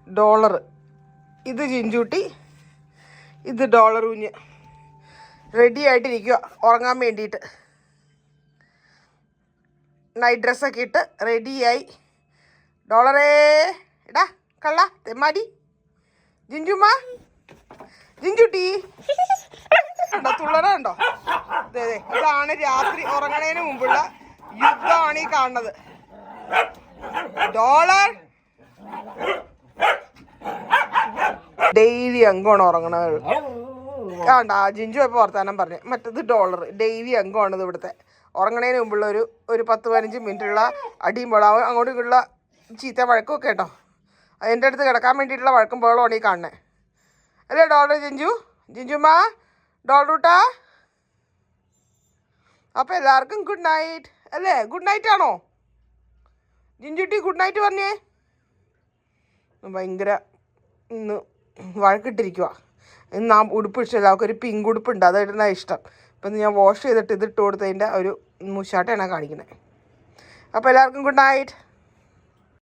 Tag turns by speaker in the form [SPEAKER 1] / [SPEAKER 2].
[SPEAKER 1] Dollar. ഇത് ജിഞ്ചൂട്ടി, ഇത് dollar കുഞ്ഞ് റെഡി ആയിട്ടിരിക്കുക ഉറങ്ങാൻ വേണ്ടിയിട്ട്. നൈറ്റ് ഡ്രസ്സൊക്കെ ഇട്ട് റെഡിയായി. ഡോളറേ എടാ കള്ള തെമ്മാടി ജിഞ്ചുമ്മ, ജിഞ്ചുട്ടി ഉണ്ടോ തുള്ളറുണ്ടോ? അതെ അതെ, ഇതാണ് രാത്രി ഉറങ്ങണതിന് മുമ്പുള്ള യുദ്ധമാണ് ഈ കാണുന്നത്. ഡോളർ ഡെയിലി അംഗമാണ് ഉറങ്ങണത്. വേണ്ട ജിഞ്ചു ഇപ്പോൾ വർത്താനം പറഞ്ഞു. മറ്റത് ഡോളർ ഡെയിലി അംഗമാണിത് ഇവിടുത്തെ. ഉറങ്ങണതിന് മുമ്പുള്ള ഒരു 10-15 മിനിറ്റുള്ള അടിയും ബഹളവും അങ്ങോട്ടും ഇങ്ങോട്ടുള്ള ചീത്ത വഴക്കും ഒക്കെ കേട്ടോ. എൻ്റെ അടുത്ത് കിടക്കാൻ വേണ്ടിയിട്ടുള്ള വഴക്കും ബഹളമാണ് ഈ കാണുന്നത് അല്ലേ ഡോളർ? ജിഞ്ചുമ്മ ഡോളറൂട്ടാ. അപ്പോൾ എല്ലാവർക്കും ഗുഡ് നൈറ്റ് അല്ലേ? ഗുഡ് നൈറ്റ് ആണോ ജിഞ്ചുട്ടി? ഗുഡ് നൈറ്റ് പറഞ്ഞേ. ഭയങ്കര ഇന്ന് വഴക്കിട്ടിരിക്കുക. ഇന്ന് ആ ഉടുപ്പ് ഇഷ്ടമല്ല, അവർക്ക് ഒരു പിങ്ക് ഉടുപ്പുണ്ട്, അതായിരുന്നാ ഇഷ്ടം. ഇപ്പം ഞാൻ വാഷ് ചെയ്തിട്ട് ഇതിട്ട് കൊടുത്തതിൻ്റെ ഒരു മുഷാട്ടയാണ് കാണിക്കുന്നത്. അപ്പോൾ എല്ലാവർക്കും ഗുഡ് നൈറ്റ്.